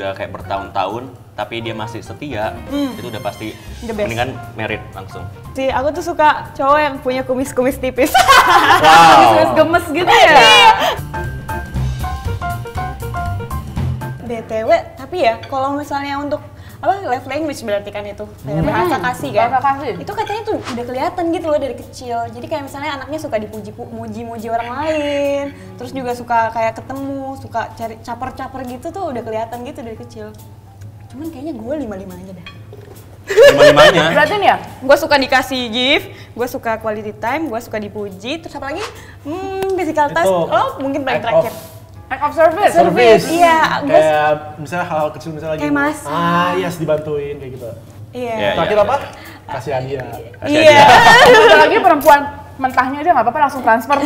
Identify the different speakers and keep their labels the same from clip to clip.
Speaker 1: udah kayak bertahun-tahun tapi dia masih setia, itu udah pasti mendingan married langsung.
Speaker 2: Sih, aku tuh suka cowok yang punya kumis-kumis tipis.
Speaker 3: Kumis gemes gitu ya.
Speaker 2: BTW, tapi ya kalau misalnya untuk love language berarti kan itu kayak bahasa kasih kan?
Speaker 3: Bahasa kasih.
Speaker 2: Itu katanya tuh udah kelihatan gitu loh dari kecil. Jadi kayak misalnya anaknya suka dipuji-muji orang lain, terus juga suka kayak ketemu, suka cari caper-caper gitu tuh udah kelihatan gitu dari kecil. Cuman kayaknya gue 5-5 aja dah.
Speaker 1: 5-5-nya.
Speaker 3: Berarti nih ya,
Speaker 2: Gue suka dikasih gift, gue suka quality time, gue suka dipuji, terus apa lagi? Physical touch, mungkin paling terakhir.
Speaker 3: act of service.
Speaker 4: Service.
Speaker 2: Iya,
Speaker 4: Kayak misalnya hal kecil misalnya lagi.
Speaker 2: Kayak masak.
Speaker 4: Yes, dibantuin kayak gitu.
Speaker 2: Iya.
Speaker 1: Iya.
Speaker 4: Terakhir apa? Kasih hadiah.
Speaker 2: Iya.
Speaker 3: Ada lagi perempuan mentahnya aja nggak apa-apa langsung transfer.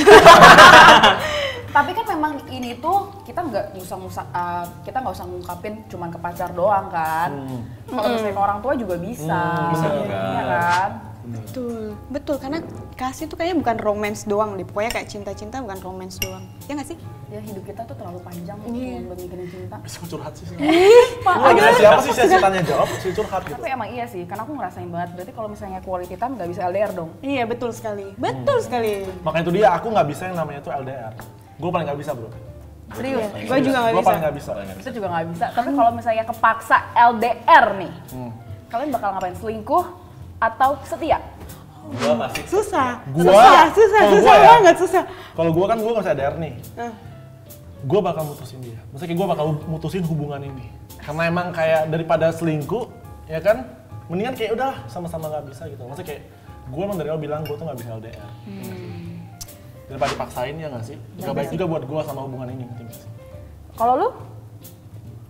Speaker 3: Tapi kan memang ini tuh kita nggak usah ngungkapin cuman ke pacar doang kan. Kalau misalnya ke orang tua juga bisa.
Speaker 1: Bisa juga.
Speaker 3: Iya kan?
Speaker 2: Betul, karena kasih tuh kayaknya bukan romance doang deh, pokoknya kayak cinta-cinta bukan romance doang, ya nggak sih?
Speaker 3: Ya hidup kita tuh terlalu panjang buat mikirin cinta.
Speaker 4: Bisa curhat sih. Siapa sih saya tanya jawab, saya curhat gitu.
Speaker 3: Tapi emang iya sih, karena aku ngerasain banget. Berarti kalau misalnya quality time nggak bisa LDR dong.
Speaker 2: Iya, betul sekali, betul sekali.
Speaker 4: Makanya itu dia, aku nggak bisa yang namanya tuh LDR. Gue paling nggak bisa bro.
Speaker 3: Serius?
Speaker 2: Gue juga nggak
Speaker 4: Gue
Speaker 2: bisa.
Speaker 4: paling nggak bisa.
Speaker 3: Kita juga nggak bisa. Tapi kalau misalnya kepaksa LDR nih, kalian bakal ngapain? Selingkuh atau setia?
Speaker 1: Gua pasti
Speaker 2: Susah
Speaker 4: Kalau
Speaker 2: banget, susah.
Speaker 4: Kalau gue kan gue nggak bisa LDR nih. Gue bakal mutusin dia. Maksudnya kayak gue bakal mutusin hubungan ini. Karena emang kayak daripada selingkuh, ya kan? Mendingan kayak udah sama-sama nggak bisa gitu. Maksudnya kayak gue emang dari awal bilang gue tuh nggak bisa LDR. Daripada dipaksain ya nggak sih? Gak baik juga buat gue sama hubungan ini. Sih.
Speaker 3: Kalau lu?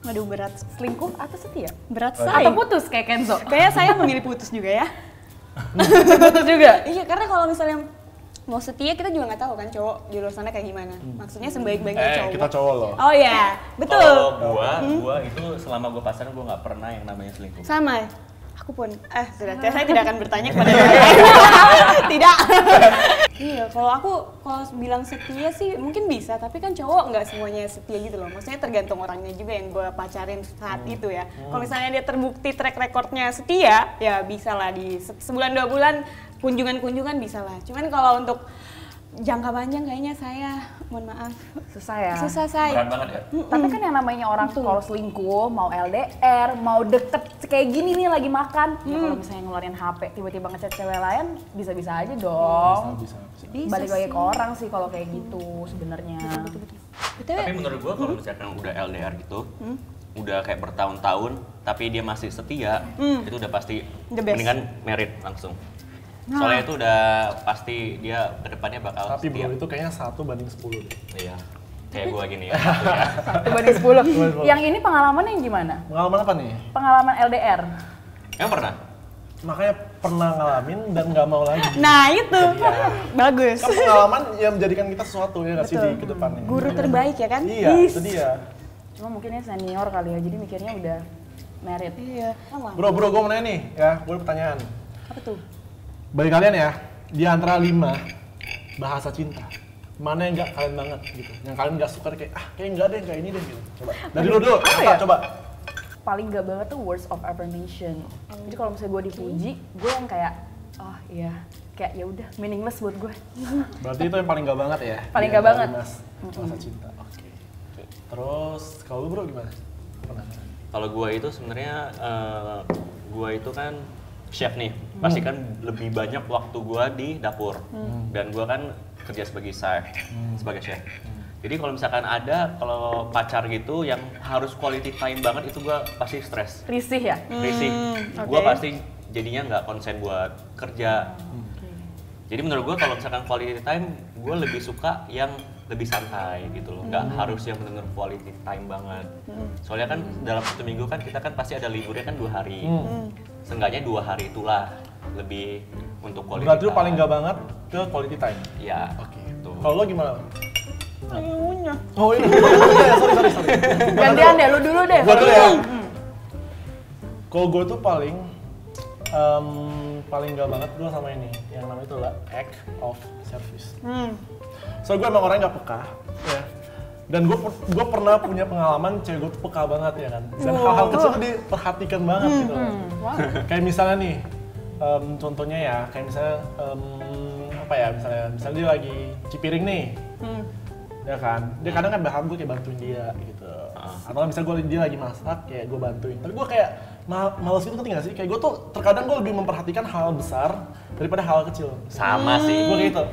Speaker 2: Aduh, berat.
Speaker 3: Selingkuh atau setia?
Speaker 2: Berat
Speaker 3: Atau
Speaker 2: say.
Speaker 3: putus kayak Kenzo?
Speaker 2: Kayaknya saya memilih putus juga ya.
Speaker 3: Putus juga?
Speaker 2: Iya, karena kalau misalnya mau setia kita juga nggak tahu kan cowok di luar sana kayak gimana. Maksudnya sebaik-baiknya cowok.
Speaker 4: Kita cowok loh.
Speaker 2: Oh iya, betul.
Speaker 1: Kalau gua itu selama gua pacaran gua nggak pernah yang namanya selingkuh.
Speaker 2: Sama. Aku pun, sudah, saya tidak akan bertanya kepada dia. Tidak. Iya, kalau bilang setia sih mungkin bisa, tapi kan cowok nggak semuanya setia gitu loh. Maksudnya tergantung orangnya juga yang gue pacarin saat itu ya. Kalau misalnya dia terbukti track recordnya setia, ya bisa lah di sebulan 2 bulan kunjungan bisa lah. Cuman kalau untuk jangka panjang kayaknya saya, mohon maaf.
Speaker 3: Susah ya?
Speaker 2: Susah saya.
Speaker 1: Berat banget ya.
Speaker 3: Tapi kan yang namanya orang tuh kalau selingkuh, mau LDR, mau deket kayak gini nih lagi makan. Ya kalau misalnya ngeluarin HP tiba-tiba ngechat cewek lain, bisa-bisa aja dong.
Speaker 4: Bisa.
Speaker 3: Balik lagi ke orang sih kalau kayak gitu sebenarnya.
Speaker 2: Betul.
Speaker 1: Tapi menurut gua kalau misalkan udah LDR gitu, udah kayak bertahun-tahun tapi dia masih setia, itu udah pasti
Speaker 2: The best.
Speaker 1: mendingan married langsung. Soalnya itu udah pasti dia kedepannya bakal
Speaker 4: Tapi
Speaker 1: setia.
Speaker 4: bro itu kayaknya 1/10 deh.
Speaker 1: Iya. Kayak gua gini ya. satu ya.
Speaker 3: 1/10. Yang ini pengalaman yang gimana?
Speaker 4: Pengalaman apa nih?
Speaker 3: Pengalaman LDR.
Speaker 1: Emang pernah?
Speaker 4: Makanya pernah ngalamin dan nggak mau lagi.
Speaker 2: Nah itu, bagus.
Speaker 4: Kan pengalaman yang menjadikan kita sesuatu ya nggak sih di kedepannya.
Speaker 2: Guru terbaik ya kan?
Speaker 4: Iya, itu dia.
Speaker 3: Cuma mungkinnya senior kali ya, jadi mikirnya udah married.
Speaker 2: Iya.
Speaker 4: Bro, gue mau nanya nih, ya, gue ada pertanyaan.
Speaker 2: Apa tuh?
Speaker 4: Bagi kalian ya, di antara 5 bahasa cinta, mana yang nggak kalian banget gitu? Yang kalian nggak suka kayak, kayak nggak deh, kayak ini deh gitu. Coba. Dari lu dulu, coba.
Speaker 3: Paling gak banget tuh words of affirmation. Jadi kalau misalnya gue dipuji, gue yang kayak, oh iya, kayak ya udah meaningless buat gue.
Speaker 4: Berarti itu yang paling nggak banget ya?
Speaker 3: Paling
Speaker 4: Di
Speaker 3: nggak
Speaker 4: antara
Speaker 3: banget.
Speaker 4: 5 bahasa cinta. Oke. Terus, kalau lu bro gimana? Penasaran.
Speaker 1: Kalau gua itu sebenarnya gua itu kan chef nih, pasti kan lebih banyak waktu gua di dapur. Dan gua kan kerja sebagai chef. Jadi kalau misalkan ada kalau pacar gitu yang harus quality time banget itu gua pasti stres,
Speaker 3: Risih ya?
Speaker 1: risih. Gua pasti jadinya nggak konsen buat kerja. Jadi menurut gua kalau misalkan quality time, gua lebih suka yang lebih santai gitu loh, nggak harus yang benar-benar quality time banget. Soalnya kan dalam 1 minggu kan kita kan pasti ada liburnya kan 2 hari. Seenggaknya 2 hari itulah lebih untuk quality
Speaker 4: Berarti lu
Speaker 1: time.
Speaker 4: paling nggak banget ke quality time?
Speaker 1: Iya.
Speaker 4: Oke.
Speaker 1: Tuh.
Speaker 4: Kalau lo gimana?
Speaker 2: Punya.
Speaker 4: Oh ini, sorry.
Speaker 3: Gantian deh, lu dulu deh.
Speaker 4: Gua dulu ya. Kalau gue tuh paling nggak banget gue sama ini, yang namanya itu lah act of service. So gue emang orangnya nggak peka, ya. Dan gue pernah punya pengalaman cewek gue tuh peka banget ya kan. Dan hal-hal kecil tuh diperhatikan banget gitu. Kayak misalnya nih, contohnya ya, kayak misalnya apa ya, misalnya dia lagi cuci piring nih. Ya kan, dia kadang kan bahkan gue kayak bantuin dia gitu. Atau misalnya dia lagi masak, kayak gue bantuin. Tapi gue kayak males gitu, ngerti gak sih? Kayak gue tuh terkadang gue lebih memperhatikan hal besar daripada hal kecil.
Speaker 1: Sama sih.
Speaker 4: Gue kayak gitu.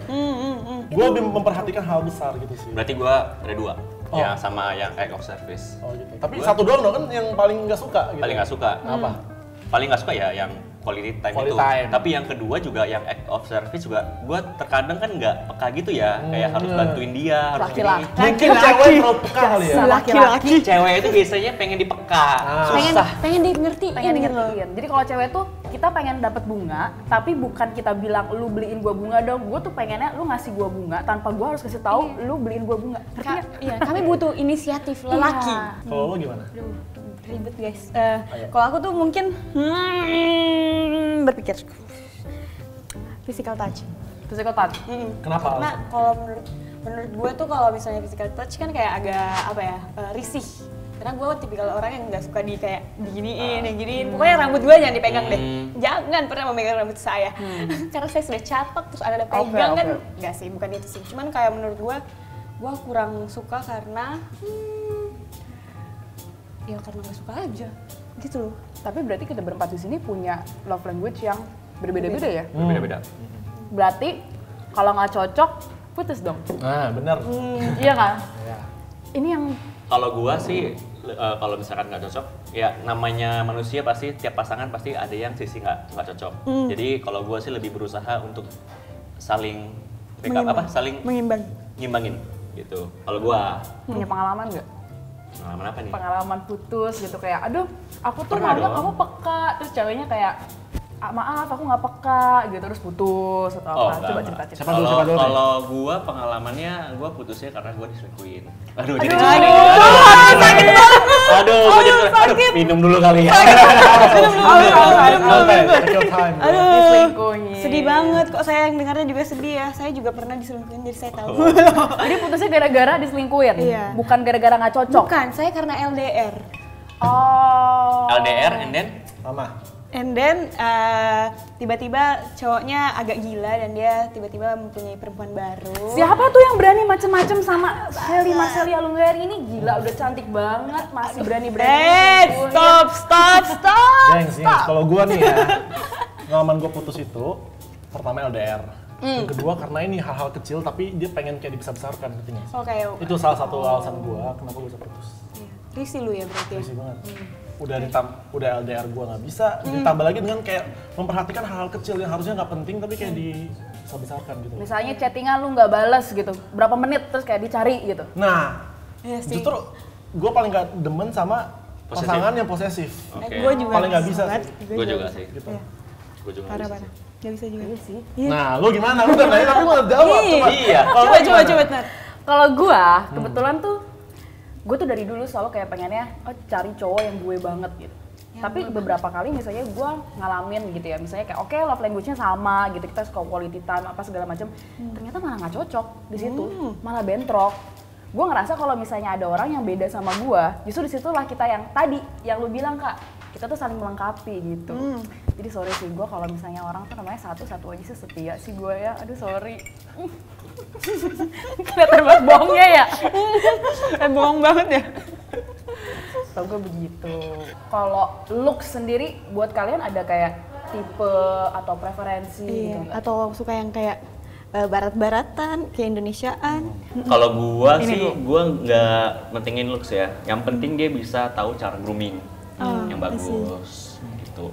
Speaker 4: Gue lebih memperhatikan hal besar gitu sih.
Speaker 1: Berarti gue ada 2, yang sama yang act of service.
Speaker 4: Oh gitu. Tapi satu doang dong kan yang paling nggak suka gitu.
Speaker 1: Paling nggak suka.
Speaker 4: Apa?
Speaker 1: Paling nggak suka ya yang quality time itu. Tapi yang kedua juga yang act of service juga gue terkadang kan nggak peka gitu ya. Kayak harus bantuin dia, harus
Speaker 3: Laki-laki.
Speaker 1: gini.
Speaker 4: Mungkin cewek terlalu peka kali ya.
Speaker 2: Laki-laki.
Speaker 1: Cewek itu biasanya pengen dipeka. Susah.
Speaker 2: Pengen dimengertiin.
Speaker 3: Pengen ngertiin. Jadi kalau cewek tuh kita pengen dapat bunga, tapi bukan kita bilang lu beliin gua bunga dong. Gua tuh pengennya lu ngasih gua bunga tanpa gua harus kasih tahu lu beliin gua bunga. Ngerti nggak?
Speaker 2: Iya, kami butuh inisiatif lelaki.
Speaker 4: Kalau lo gimana?
Speaker 2: Aduh, ribet guys. Kalau aku tuh mungkin berpikir physical touch.
Speaker 3: Physical touch.
Speaker 4: Kenapa?
Speaker 2: Karena kalau menurut gue tuh kalau misalnya physical touch kan kayak agak apa ya, risih. Karena gue tipikal orang yang nggak suka di kayak diginiin, yang giniin. Pokoknya rambut gue jangan dipegang deh. Jangan pernah memegang rambut saya. Karena saya sudah catok terus ada pegang kan. Nggak sih, bukan itu sih. Cuman kayak menurut gue kurang suka karena ya karena nggak suka aja gitu loh.
Speaker 3: Tapi berarti kita berempat di sini punya love language yang berbeda-beda ya?
Speaker 1: Beda-beda.
Speaker 3: Berarti kalau nggak cocok, putus dong.
Speaker 4: Nah, bener.
Speaker 3: Iya kan?
Speaker 4: Ya.
Speaker 3: Ini yang
Speaker 1: Kalau gua sih kalau misalkan nggak cocok, ya namanya manusia pasti tiap pasangan pasti ada yang sisi nggak cocok. Jadi kalau gua sih lebih berusaha untuk saling backup saling ngimbangin gitu. Kalau gua
Speaker 3: punya pengalaman nggak?
Speaker 1: pengalaman apa nih?
Speaker 3: Pengalaman putus gitu kayak, aduh aku tuh
Speaker 1: Pernah
Speaker 3: maunya
Speaker 1: dong.
Speaker 3: kamu peka, terus ceweknya kayak maaf aku nggak peka gitu terus putus atau
Speaker 1: Oh,
Speaker 3: apa? Coba
Speaker 1: enggak.
Speaker 3: cerita.
Speaker 4: Siapa dulu?
Speaker 1: Kalau gua pengalamannya gua putusnya karena gua diselingkuhin. Aduh, jadi
Speaker 2: Sakit banget.
Speaker 1: aduh, minum dulu kali ya.
Speaker 4: Santai, take your time.
Speaker 3: Diselingkuhin.
Speaker 2: Sedih banget kok, saya yang dengarnya juga sedih ya. Saya juga pernah diselingkuhin jadi saya tahu.
Speaker 3: Jadi putusnya gara-gara diselingkuhin,
Speaker 2: Iya.
Speaker 3: bukan gara-gara nggak cocok.
Speaker 2: Bukan, saya karena LDR.
Speaker 3: Oh.
Speaker 1: LDR and then
Speaker 4: Mama.
Speaker 2: And then tiba-tiba cowoknya agak gila dan dia tiba-tiba mempunyai perempuan baru.
Speaker 3: Siapa tuh yang berani macem-macem sama Shelly Marcelia Lunggari ini? Gila udah cantik banget, masih berani-berani.
Speaker 2: Stop.
Speaker 4: Gengs, kalau gua nih ya, pengalaman gua putus itu pertama LDR. Yang kedua karena ini hal-hal kecil tapi dia pengen kayak dibesar-besarkan gitu nggak sih?
Speaker 2: Oke.
Speaker 4: Itu salah satu alasan gua kenapa gua bisa putus.
Speaker 2: Risih lu ya berarti ya.
Speaker 4: Risih banget. Udah LDR gua nggak bisa, ditambah lagi dengan kayak memperhatikan hal-hal kecil yang harusnya nggak penting tapi kayak dibesar-besarkan gitu.
Speaker 3: Misalnya chattingan lu nggak bales gitu, berapa menit terus kayak dicari gitu.
Speaker 4: Nah,
Speaker 2: Iya sih.
Speaker 4: justru gua paling nggak demen sama
Speaker 1: Posesif.
Speaker 4: pasangan yang posesif.
Speaker 1: Oke.
Speaker 2: Gue juga
Speaker 4: Paling nggak bisa
Speaker 2: banget.
Speaker 4: sih.
Speaker 1: Gua juga sih.
Speaker 4: Gitu.
Speaker 1: Gua juga nggak bisa
Speaker 2: Parah.
Speaker 1: sih.
Speaker 2: Gak bisa juga.
Speaker 3: Iya sih.
Speaker 4: Nah, lu gimana? Lu udah nanya tapi lu nggak jawab. Coba.
Speaker 1: Iya.
Speaker 4: Kalau lu gimana?
Speaker 2: Coba Nat.
Speaker 3: Kalau gua kebetulan tuh gue tuh dari dulu selalu kayak pengennya cari cowok yang gue banget gitu. Tapi beberapa kali misalnya gue ngalamin gitu ya, misalnya kayak oke, love language-nya sama gitu, kita suka quality time apa segala macam, ternyata malah nggak cocok di situ, malah bentrok. Gue ngerasa kalau misalnya ada orang yang beda sama gue, justru disitulah kita yang tadi yang lu bilang Kak, kita tuh saling melengkapi gitu. Jadi sorry sih gue kalau misalnya orang tuh namanya satu aja sih setia sih gue ya, aduh sorry. Kelihatan banget bohongnya ya.
Speaker 2: Bohong banget ya.
Speaker 3: Tau gue begitu. Kalau look sendiri buat kalian ada kayak tipe atau preferensi gitu nggak?
Speaker 2: Atau suka yang kayak barat-baratan, kayak Indonesiaan.
Speaker 1: Kalau gua sih, gua nggak mentingin looks ya. Yang penting dia bisa tahu cara grooming yang bagus gitu.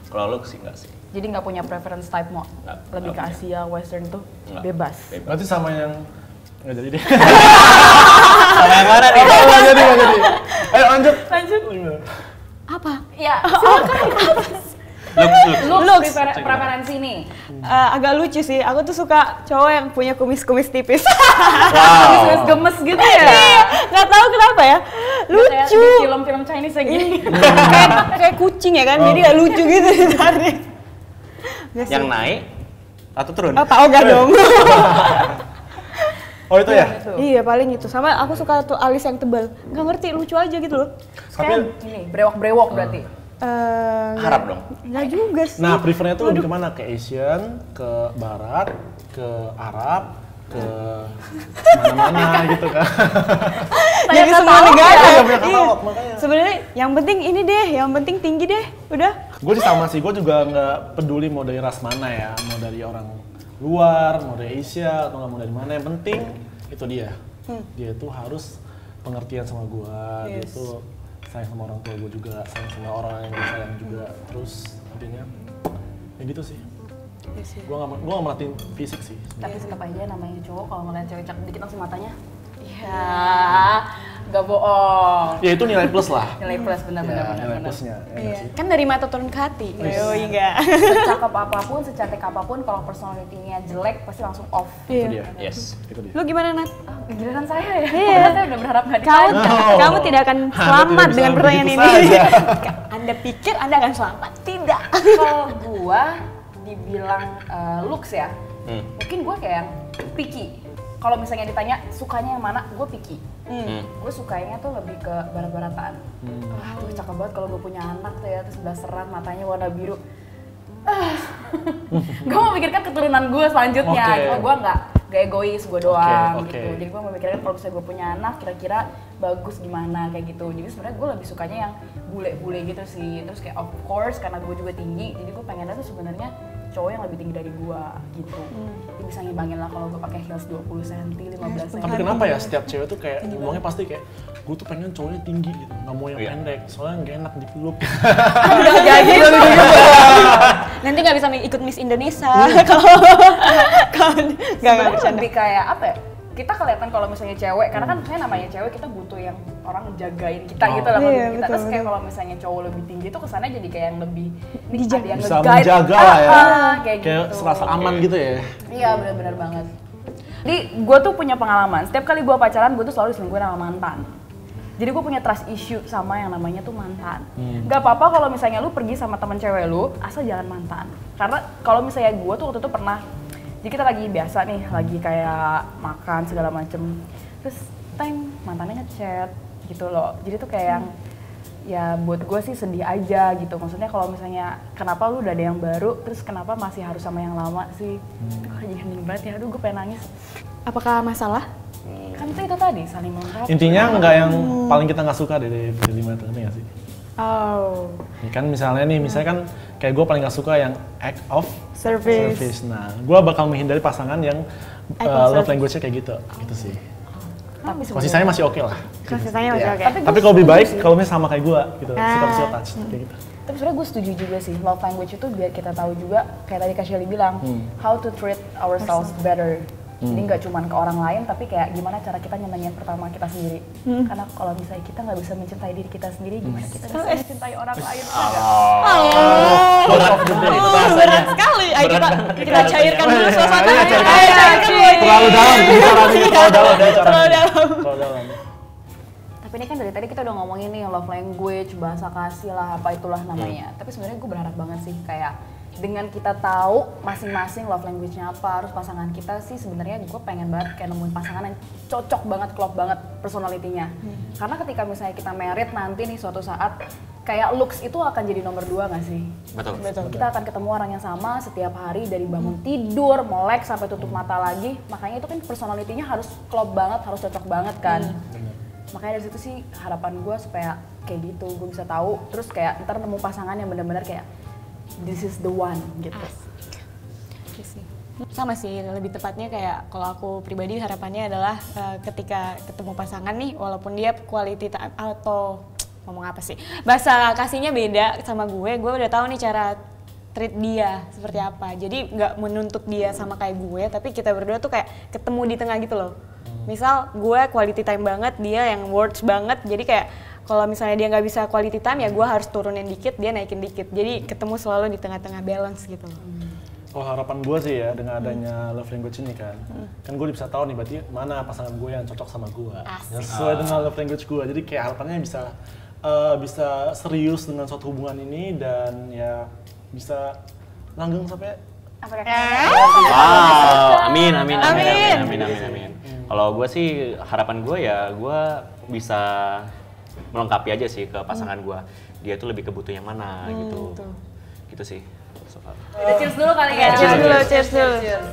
Speaker 1: Kalau looks sih nggak sih.
Speaker 3: Jadi nggak punya preference type mau?
Speaker 1: Nggak
Speaker 3: Lebih ke
Speaker 1: punya.
Speaker 3: Asia, Western tuh
Speaker 1: Nggak.
Speaker 3: bebas.
Speaker 4: Berarti sama yang nggak jadi deh.
Speaker 1: Sama yang mana nih?
Speaker 4: Nggak jadi. Ayo lanjut. Gimana?
Speaker 2: Apa?
Speaker 3: Ya, silakan.
Speaker 1: Looks.
Speaker 3: Preferensi nih.
Speaker 2: Agak lucu sih, aku tuh suka cowok yang punya kumis-kumis tipis.
Speaker 3: Wow. Gemes gitu ya.
Speaker 2: Nggak tahu kenapa ya,
Speaker 3: Kayak
Speaker 2: lucu.
Speaker 3: di film-film Chinese yang gini.
Speaker 2: kayak kucing ya kan, jadi nggak lucu gitu ditarik.
Speaker 1: Yang naik atau turun?
Speaker 2: Oh, tahu gak dong?
Speaker 4: Oh itu ya?
Speaker 2: Iya paling itu, sama aku suka tuh alis yang tebal, nggak ngerti, lucu aja gitu loh.
Speaker 3: Kayak ini brewok-brewok berarti.
Speaker 1: Harap dong.
Speaker 2: Nggak juga sih.
Speaker 4: Nah, prefernya tuh lebih kemana? Ke Asian, ke Barat, ke Arab, ke mana-mana gitu kan.
Speaker 2: Jadi semua negara.
Speaker 4: Iya, banyak
Speaker 2: Iya.
Speaker 4: katalog, makanya.
Speaker 2: Sebenarnya yang penting ini deh, yang penting tinggi deh, udah.
Speaker 4: Gue sih sama sih, gue juga nggak peduli mau dari ras mana ya, mau dari orang luar, mau dari Asia, atau nggak mau dari mana, yang penting itu dia. Dia itu harus pengertian sama gue, dia itu sayang sama orang tua gue juga, sayang sama orang yang gue sayang juga, terus intinya ya gitu sih. Gue nggak merhatiin fisik sih.
Speaker 3: Tapi tetap aja namanya cowok kalau ngeliat cewek cakep dikit langsung matanya.
Speaker 2: Iya.
Speaker 3: Nggak bohong.
Speaker 4: Ya itu nilai plus lah.
Speaker 3: Nilai plus benar-benar.
Speaker 4: Ya, nilai plusnya. Ya nggak sih?
Speaker 2: Kan dari mata turun ke hati. Oh enggak.
Speaker 3: Secakep apapun, secantik apapun, kalau personality-nya jelek pasti langsung off.
Speaker 4: Itu dia.
Speaker 1: Yes.
Speaker 4: Itu dia.
Speaker 2: Lu gimana, Nat?
Speaker 3: Giliran saya ya.
Speaker 2: Iya.
Speaker 3: Padahal saya udah berharap nggak
Speaker 2: Kamu,
Speaker 3: ditanya.
Speaker 2: kamu tidak akan selamat
Speaker 4: bisa
Speaker 2: dengan pertanyaan ini.
Speaker 4: begitu saja.
Speaker 2: Anda pikir Anda akan selamat? Tidak.
Speaker 3: Kalau gua dibilang looks ya, mungkin gua kayak yang picky. Kalau misalnya ditanya sukanya yang mana, gue picky. Gue sukanya tuh lebih ke barat-baratan. Wah, tuh cakep banget kalau gue punya anak tuh ya, terus blasteran, matanya warna biru. Gue memikirkan keturunan gue selanjutnya.
Speaker 4: Oke.
Speaker 3: Kalau gue nggak egois, gue doang
Speaker 4: Oke.
Speaker 3: gitu. Jadi gue memikirkan kalau misalnya gue punya anak, kira-kira bagus gimana kayak gitu. Jadi sebenarnya gue lebih sukanya yang bule-bule gitu sih. Terus kayak of course karena gue juga tinggi, jadi gue pengennya tuh sebenarnya cowok yang lebih tinggi dari gue gitu. Dia bisa ngimbangin lah kalau gue pakai heels 20 cm, 15 cm.
Speaker 4: Tapi kenapa ya setiap cewek tuh kayak ngomongnya pasti kayak gue tuh pengen cowoknya tinggi gitu, nggak mau yang
Speaker 1: Iya.
Speaker 4: pendek, soalnya nggak enak dipeluk.
Speaker 2: Udah jadi. Nanti nggak bisa ikut Miss Indonesia kalau nggak
Speaker 3: Sebenarnya
Speaker 2: bercanda.
Speaker 3: lebih kayak apa ya? Kita kelihatan kalau misalnya cewek, karena kan misalnya namanya cewek kita butuh yang orang jagain kita gitu lah
Speaker 2: Iya,
Speaker 3: maksud kita.
Speaker 2: betul,
Speaker 3: Terus kayak
Speaker 2: betul.
Speaker 3: kalau misalnya cowok lebih tinggi itu kesannya jadi kayak yang lebih
Speaker 2: Dijaga.
Speaker 3: ada yang
Speaker 4: Bisa
Speaker 3: nge-guide.
Speaker 4: menjaga lah ya.
Speaker 3: Kayak
Speaker 4: Kayak
Speaker 3: gitu.
Speaker 4: serasa aman gitu ya.
Speaker 3: Iya benar-benar banget. Jadi gue tuh punya pengalaman, setiap kali gue pacaran gue tuh selalu diselingkuhin sama mantan. Jadi gue punya trust issue sama yang namanya tuh mantan. Gak apa-apa kalau misalnya lu pergi sama teman cewek lu, asal jangan mantan. Karena kalau misalnya gue tuh waktu itu pernah, jadi kita lagi biasa nih, lagi kayak makan segala macem. Terus mantannya ngechat gitu loh. Jadi tuh kayak yang, ya buat gue sih sedih aja gitu. Maksudnya kalau misalnya kenapa lu udah ada yang baru, terus kenapa masih harus sama yang lama sih? Aduh jadi hening banget ya, aduh gue pengen nangis.
Speaker 2: Apakah masalah?
Speaker 3: Kan itu tadi, saling melengkapi.
Speaker 4: Intinya nggak yang paling kita nggak suka dari lima itu, nggak sih?
Speaker 2: Oh,
Speaker 4: Ya kan misalnya kan kayak gue paling nggak suka yang act of
Speaker 2: service.
Speaker 4: Nah, gue bakal menghindari pasangan yang
Speaker 2: Act of
Speaker 4: love
Speaker 2: service.
Speaker 4: language-nya kayak gitu sih.
Speaker 3: Tapi
Speaker 4: Kalau sisanya masih oke lah.
Speaker 2: Kasihnya masih
Speaker 4: Iya.
Speaker 2: oke.
Speaker 4: Tapi kalau lebih baik kalau misalnya sama kayak gue gitu, suka physical touch kayak gitu.
Speaker 3: Tapi sebenarnya gue setuju juga sih, love language itu biar kita tahu juga, kayak tadi Kak Shelly bilang, how to treat ourselves better. Jadi nggak cuma ke orang lain, tapi kayak gimana cara kita nyenengin pertama kita sendiri. Karena kalau misalnya kita nggak bisa mencintai diri kita sendiri, gimana kita bisa mencintai orang lain?
Speaker 1: Berat of the day bahasanya.
Speaker 2: Sekali. Ayo kita
Speaker 1: Berat.
Speaker 2: cairkan dulu suasana.
Speaker 4: Iya,
Speaker 2: Ayo
Speaker 4: cairkan.
Speaker 2: cairkan dulu.
Speaker 4: Terlalu dalam bicara ini, terlalu dalam bicara.
Speaker 2: Terlalu dalam.
Speaker 4: Terlalu dalam.
Speaker 3: Tapi ini kan dari tadi kita udah ngomongin nih love language, bahasa kasih lah, apa itulah namanya. Tapi sebenarnya gue berharap banget sih kayak dengan kita tahu masing-masing love language-nya apa, harus pasangan kita sih sebenarnya gue pengen banget kayak nemuin pasangan yang cocok banget, klop banget personality-nya. Karena ketika misalnya kita married nanti nih suatu saat, kayak looks itu akan jadi nomor 2 nggak sih?
Speaker 1: Betul.
Speaker 3: Kita akan ketemu orang yang sama setiap hari dari bangun tidur, melek sampai tutup mata lagi. Makanya itu kan personality-nya harus klop banget, harus cocok banget kan. Makanya dari situ sih harapan gue supaya kayak gitu, gue bisa tahu. Terus kayak ntar nemu pasangan yang benar-benar kayak this is the one gitu.
Speaker 2: Sama sih, lebih tepatnya kayak kalau aku pribadi harapannya adalah ketika ketemu pasangan nih, walaupun dia quality time atau ngomong apa sih, bahasa kasihnya beda sama gue udah tahu nih cara treat dia seperti apa. Jadi nggak menuntut dia sama kayak gue, tapi kita berdua tuh kayak ketemu di tengah gitu loh. Misal gue quality time banget, dia yang words banget, jadi kayak kalau misalnya dia nggak bisa quality time ya gue harus turunin dikit, dia naikin dikit. Jadi ketemu selalu di tengah-tengah balance gitu loh.
Speaker 4: Oh harapan gue sih ya dengan adanya love language ini kan gue bisa tahu nih berarti mana pasangan gue yang cocok sama gue, yang sesuai dengan love language gue. Jadi kayak harapannya bisa serius dengan suatu hubungan ini dan ya bisa langgeng sampai
Speaker 3: Apa
Speaker 1: Wow, amin. Kalau gue sih harapan gue ya gue bisa melengkapi aja sih ke pasangan gue. Dia tuh lebih kebutuh yang mana gitu.
Speaker 2: Betul.
Speaker 1: Gitu sih. So far.
Speaker 3: Cheers dulu kali ya.
Speaker 2: Cheers dulu, cheers dulu.
Speaker 3: Cheers.